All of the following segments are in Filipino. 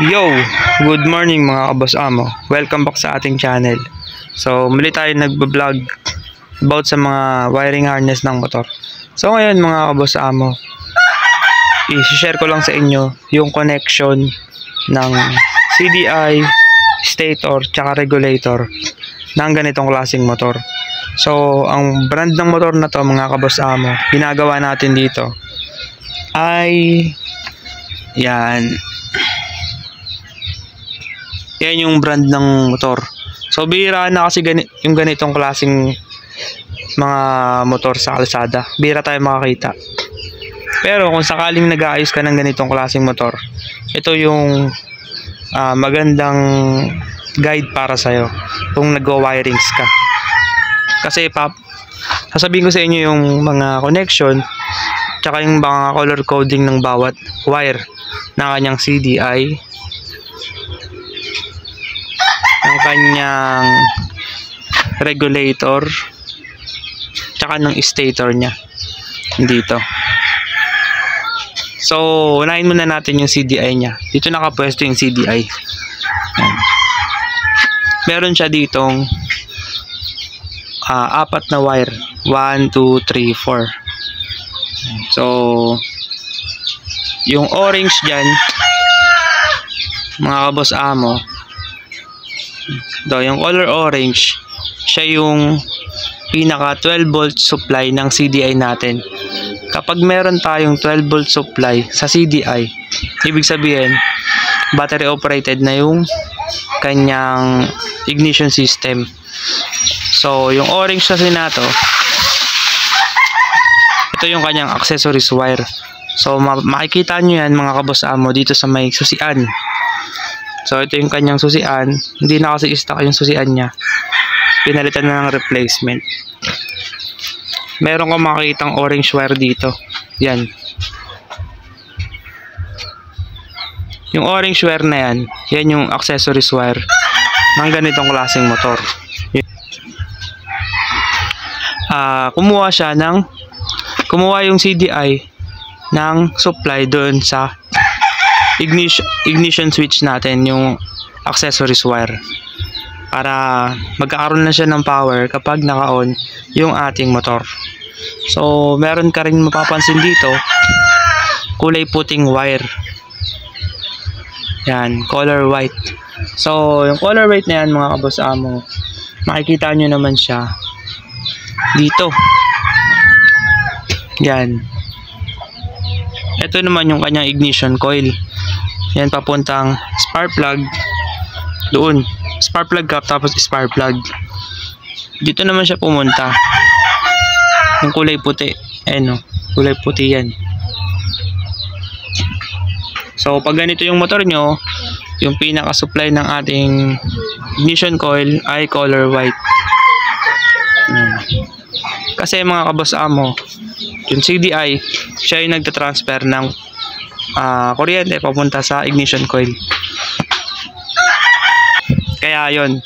Yo! Good morning mga kaboss amo. Welcome back sa ating channel. So, muli tayo nagbablog about sa mga wiring harness ng motor. So, ngayon mga kaboss amo, i-share ko lang sa inyo yung connection ng CDI, stator, tsaka regulator ng ganitong klaseng motor. So, ang brand ng motor na to mga kaboss amo, ginagawa natin dito ay yan yung brand ng motor. So bihira na kasi yung ganitong klaseng mga motor sa kalsada, bihira tayo makakita. Pero kung sakaling nag-aayos ka ng ganitong klaseng motor, ito yung magandang guide para sa'yo kung nagwa-wirings ka. Kasi sasabihin ko sa inyo yung mga connection tsaka yung mga color coding ng bawat wire ng kanyang CDI, ng kanyang regulator, tsaka ng stator nya dito. So unahin muna natin yung CDI nya. Dito nakapwesto yung CDI. Ayan. Meron siya ditong apat na wire, 1, 2, 3, 4. So yung orange dyan mga kaboss amo, yung color orange, siya yung pinaka 12 volt supply ng CDI natin. Kapag meron tayong 12 volt supply sa CDI, ibig sabihin battery operated na yung kanyang ignition system. So yung orange kasi na to, ito yung kanyang accessories wire. So makikita nyo yan mga kaboss amo dito sa may susian. So ito yung kanyang susian, hindi na kasi stock yung susian nya, pinalitan na ng replacement. Meron kang makikitang orange wire dito, yan. Yung orange wire na yan, yan yung accessories wire ng ganitong klaseng motor. Kumuha yung CDI ng supply doon sa ignition switch natin, yung accessories wire, para magkakaroon na siya ng power kapag naka-on yung ating motor. So meron ka rin mapapansin dito kulay puting wire, yan, color white. So yung color white na yan mga kaboss amo, makikita nyo naman siya dito, yan. Ito naman yung kanyang ignition coil, yan, papuntang spark plug doon, spark plug cap, tapos spark plug dito naman siya pumunta, yung kulay puti, no, kulay puti yan. So pag ganito yung motor nyo, yung pinaka supply ng ating ignition coil ay color white. Kasi mga kaboss amo, yung CDI, siya yung nagtatransfer ng kuryente papunta sa ignition coil. Kaya yon,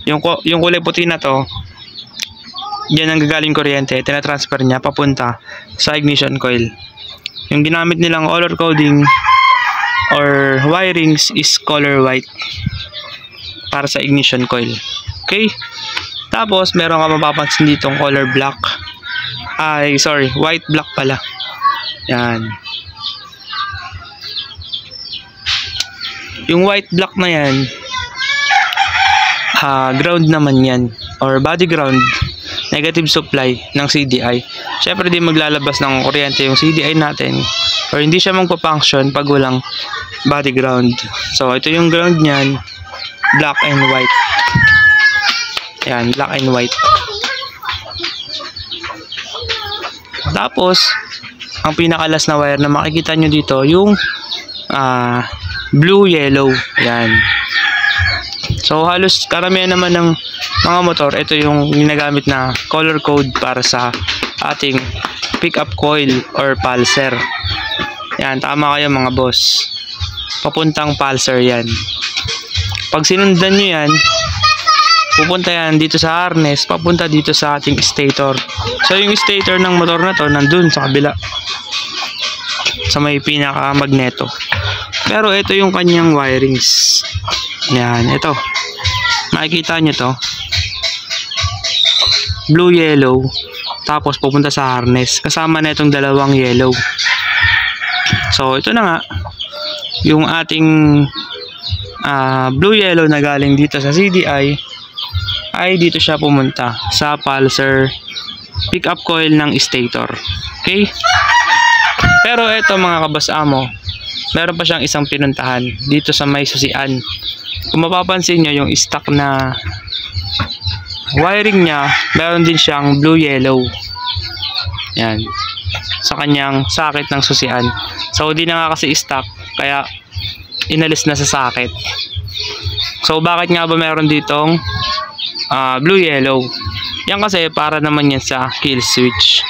yung kulay puti na to, diyan ang gagaling kuryente, tinatransfer niya papunta sa ignition coil. Yung ginamit nilang color coding or wirings is color white para sa ignition coil. Okay? Tapos meron ka mapapansin ditong color black, white black pala, yan. Yung white black na yan, ground naman yan, or body ground, negative supply ng CDI. Syempre di maglalabas ng kuryente yung CDI natin, or hindi siya magpa-function pag walang body ground. So ito yung ground niyan, black and white. Yan, black and white. Tapos ang pinakalas na wire na makikita nyo dito, yung blue yellow, yan. So halos karamihan naman ng mga motor, ito yung ginagamit na color code para sa ating pickup coil or pulser. Yan, tama kayo mga boss, papuntang pulser yan. Pag sinundan nyo yan, pupunta yan dito sa harness, papunta dito sa ating stator. So yung stator ng motor na to nandun sa kabila, sa may pinaka magneto. Pero ito yung kanyang wirings. Yan, ito. Makikita nyo to. Blue, yellow. Tapos pupunta sa harness. Kasama na itong dalawang yellow. So, ito na nga. Yung ating blue, yellow na galing dito sa CDI ay dito siya pumunta sa pulsar pickup coil ng stator. Okay? Pero ito mga kabas amo, meron pa siyang isang pinuntahan dito sa may susian. Kung mapapansin nyo yung stock na wiring niya, meron din siyang blue yellow. Yan. Sa kanyang socket ng susian. So di na nga kasi stock, kaya inalis na sa socket. So bakit nga ba meron ditong blue yellow? Yan kasi para naman yan sa kill switch.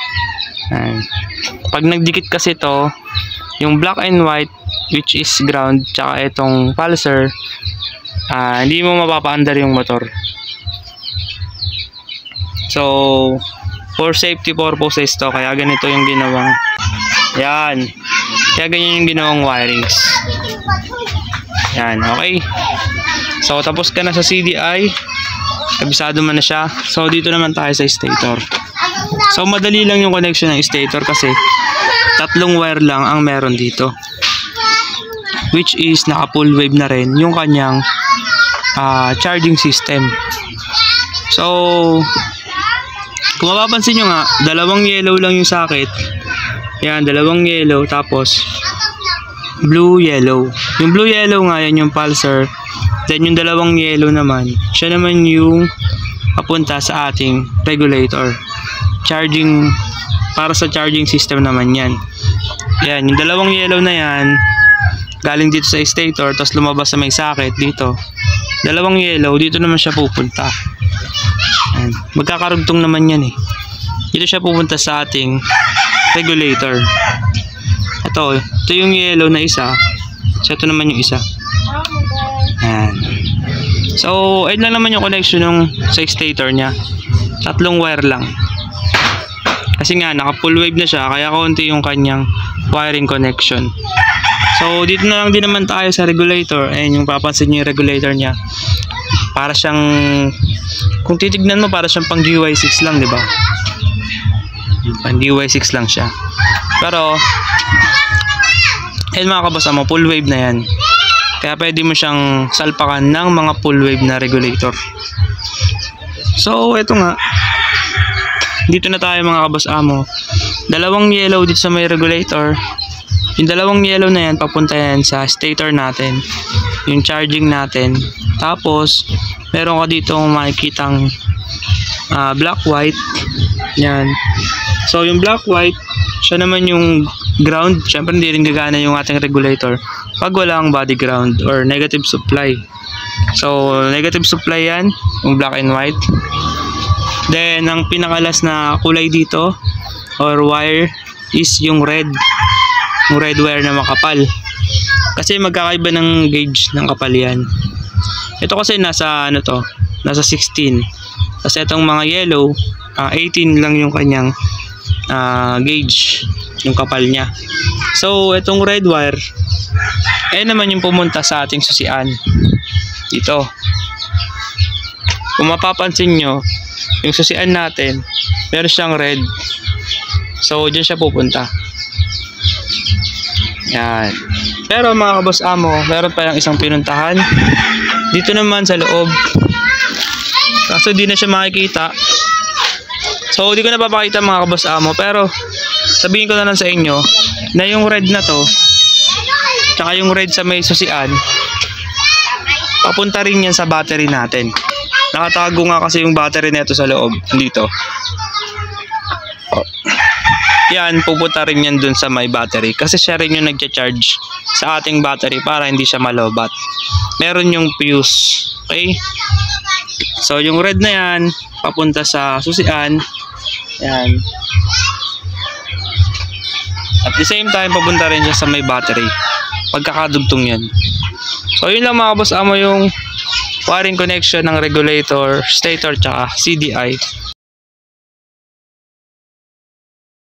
Yan. Pag nagdikit kasi to, yung black and white, which is ground, tsaka itong pulsar, hindi mo mapapaandar yung motor. So, for safety purposes to, kaya ganito yung ginawang, yan, kaya ganyan yung ginawang wirings. Yan, okay. So, tapos ka na sa CDI, kabisado mo na siya. So, dito naman tayo sa stator. So, madali lang yung connection ng stator kasi tatlong wire lang ang meron dito, which is naka full wave na rin yung kanyang charging system. So, kung mapapansin nyo nga, dalawang yellow lang yung socket. Yan, dalawang yellow, tapos blue yellow. Yung blue yellow nga, yan yung pulsar. Then yung dalawang yellow naman, siya naman yung papunta sa ating regulator. Charging, para sa charging system naman yan. Yan, yung dalawang yellow na yan, galing dito sa stator, tapos lumabas sa may socket dito. Dalawang yellow, dito naman siya pupunta. Yan. Magkakarugtong naman yan eh. Dito siya pupunta sa ating regulator. Ito yung yellow na isa. So ito naman yung isa. Yan. So ayun lang naman yung connection ng sa stator niya. Tatlong wire lang. Kasi nga naka full wave na siya, kaya konti yung kanyang wiring connection. So dito na lang din naman tayo sa regulator. Ayun yung papansin niyo yung regulator niya. Para siyang, kung titignan mo, para siyang pang DY6 lang, di ba? Pang DY6 lang siya. Pero ayun mga kabasa mo, full wave na yan. Kaya pwede mo siyang salpakan ng mga full wave na regulator. So eto nga, dito na tayo mga kabas amo. Dalawang yellow dito sa may regulator. Yung dalawang yellow na yan, papunta yan sa stator natin, yung charging natin. Tapos meron ka dito makikitang black white. Yan. So yung black white, siya naman yung ground. Syempre hindi rin gagana yung ating regulator pag walang body ground or negative supply. So negative supply yan, yung black and white. Then ang pinakalas na kulay dito or wire is yung red. Yung red wire na makapal. Kasi magkakaiba ng gauge ng kapal yan. Ito kasi nasa ano to, nasa 16. Kasi itong mga yellow, 18 lang yung kanyang gauge, yung kapal niya. So itong red wire, naman yung pumunta sa ating susian. Ito. Kung mapapansin nyo, yung susian natin, meron siyang red. So dyan siya pupunta. Yan. Pero mga kabos amo, meron pa yung isang pinuntahan dito naman sa loob. Kaso di na siya makikita. So di ko na papakita mga kabos amo, pero sabihin ko na lang sa inyo na yung red na to, tsaka yung red sa may susian, papunta rin yan sa battery natin. Nakatago nga kasi yung battery nito sa loob dito. Yan, pupunta rin yan dun sa may battery. Kasi siya rin yung nagcha-charge sa ating battery para hindi siya malobat. Meron yung fuse. Okay? So, yung red na yan, papunta sa susian. Yan. At the same time, papunta rin siya sa may battery. Pagkakadugtong yan. So, yun lang mga boss amo yung wiring connection ng regulator, stator, tsaka CDI